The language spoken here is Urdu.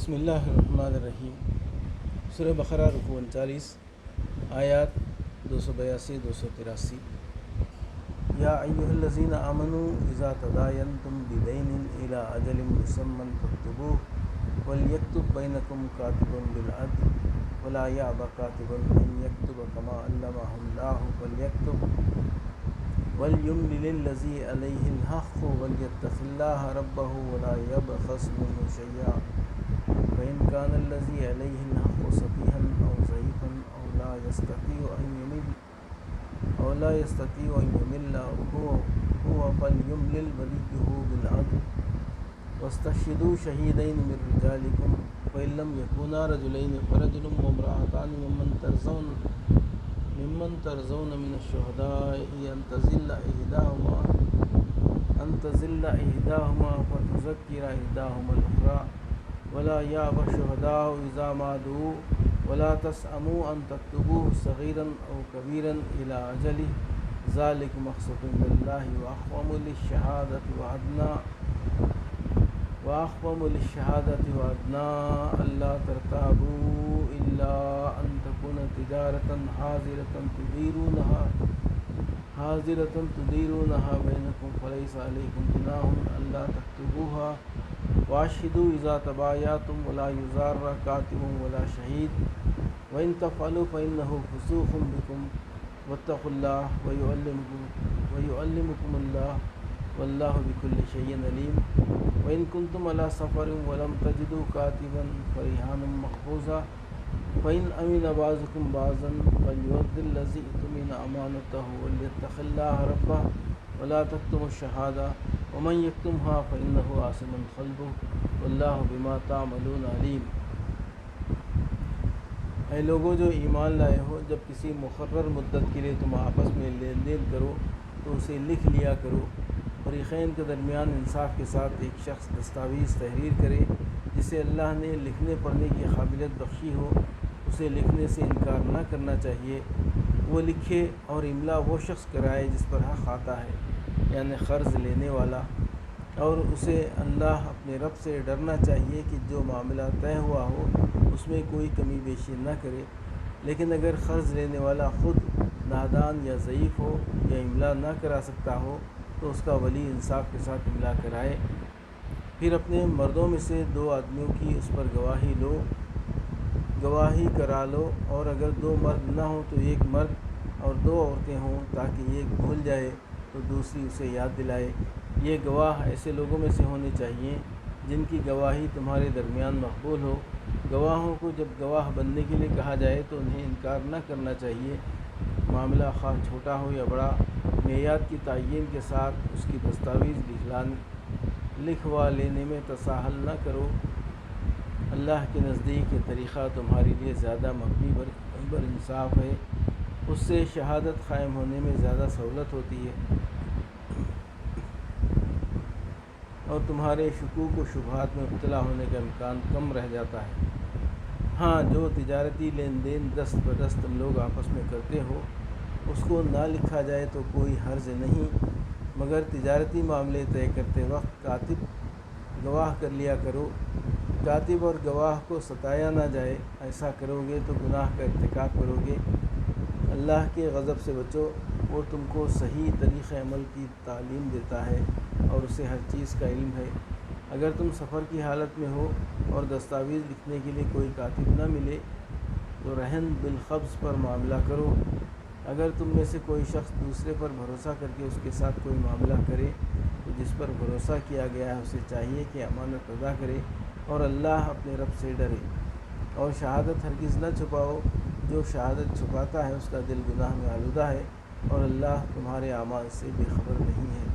بسم اللہ الرحمن الرحیم۔ سورہ بقرہ رکوع 39 آیات 282-283۔ یا ایھا الذین آمنوا اذا تداینتم بدین الی اجل مسمى فاکتبوہ ولیکتب بینکم کاتب بالعدل ولا یأبى کاتب ان یکتب کما علمہ اللہ فلیکتب ولیملل الذی علیہ الحق ولیتق اللہ ربہ ولا یبخس منہ شیئا فإن كان الذي عليه الحق سفيها أو ضعيفا أو لا يستطيع أن يمل هو فليملل وليه بالعدل واستشهدوا شهيدين من رجالكم فإن لم يكونا رجلين فرجل وامرأتان ممن ترضون من الشهداء أن تضل إحداهما فتذكر إحداهما الأخرى ولا یأبى الشهداء اذا ما دعوا ولا تسأموا ان تكتبوه صغيرا او كبيرا الى اجله ذلك مقسط بالله واخوم للشهادة وادنى الا ترتابوا الا ان تكون تجارة حاضرة تديرونها بينكم فليس عليكم جناح الا تكتبوها واشهدوا اذا تبايعتم ولا يضار كاتب ولا شهيد وان تفعلوا فانه فسوق بكم واتقوا الله ويعلمكم الله والله بكل شيء عليم وان كنتم على سفر ولم تجدوا كاتبا فرهان مقبوضة فإن أمن بعضكم بعضا فليؤد الذي اؤتمن أمانته وليتق الله ربه ولا تكتموا الشهادة ومن یکتمھا فإنہ آثم قلبہ واللہ بما تعملون علیم۔ اے لوگوں جو ایمان لائے ہو، جب کسی مقرر مدت کے لیے تم آپس میں لین دین کرو تو اسے لکھ لیا کرو۔ فریقین کے درمیان انصاف کے ساتھ ایک شخص دستاویز تحریر کرے جسے اللہ نے لکھنے پڑھنے کی قابلیت بخشی ہو، اسے لکھنے سے انکار نہ کرنا چاہیے۔ وہ لکھے اور املا وہ شخص کرائے جس پر حق آتا ہے، یعنی قرض لینے والا، اور اسے اللہ اپنے رب سے ڈرنا چاہیے کہ جو معاملہ طے ہوا ہو اس میں کوئی کمی بیشی نہ کرے۔ لیکن اگر قرض لینے والا خود نادان یا ضعیف ہو یا املا نہ کرا سکتا ہو تو اس کا ولی انصاف کے ساتھ املا کرائے، پھر اپنے مردوں میں سے 2 آدمیوں کی اس پر گواہی کرا لو، اور اگر 2 مرد نہ ہوں تو 1 مرد اور 2 عورتیں ہوں، تاکہ ایک بھول جائے تو دوسری اسے یاد دلائے۔ یہ گواہ ایسے لوگوں میں سے ہونے چاہیے جن کی گواہی تمہارے درمیان مقبول ہو۔ گواہوں کو جب گواہ بننے کے لیے کہا جائے تو انہیں انکار نہ کرنا چاہیے۔ معاملہ خواہ چھوٹا ہو یا بڑا، میعاد کی تعین کے ساتھ اس کی دستاویز لکھوا لینے میں تساہل نہ کرو۔ اللہ کے نزدیک یہ طریقہ تمہارے لیے زیادہ مبنی بر انصاف ہے، اس سے شہادت قائم ہونے میں زیادہ سہولت ہوتی ہے اور تمہارے شکوک و شبہات میں مبتلا ہونے کا امکان کم رہ جاتا ہے۔ ہاں، جو تجارتی لین دین دست بدست تم لوگ آپس میں کرتے ہو اس کو نہ لکھا جائے تو کوئی حرج نہیں، مگر تجارتی معاملے طے کرتے وقت کاتب گواہ کر لیا کرو۔ کاتب اور گواہ کو ستایا نہ جائے، ایسا کرو گے تو گناہ کا ارتکاب کرو گے۔ اللہ کے غضب سے بچو، وہ تم کو صحیح طریق عمل کی تعلیم دیتا ہے اور اسے ہر چیز کا علم ہے۔ اگر تم سفر کی حالت میں ہو اور دستاویز لکھنے کے لیے کوئی کاتب نہ ملے تو رہن بالقبض پر معاملہ کرو۔ اگر تم میں سے کوئی شخص دوسرے پر بھروسہ کر کے اس کے ساتھ کوئی معاملہ کرے تو جس پر بھروسہ کیا گیا ہے اسے چاہیے کہ امانت ادا کرے اور اللہ اپنے رب سے ڈرے، اور شہادت ہرگز نہ چھپاؤ۔ جو شہادت چھپاتا ہے اس کا دل گناہ میں آلودہ ہے اور اللہ تمہارے اعمال سے بے خبر نہیں ہے۔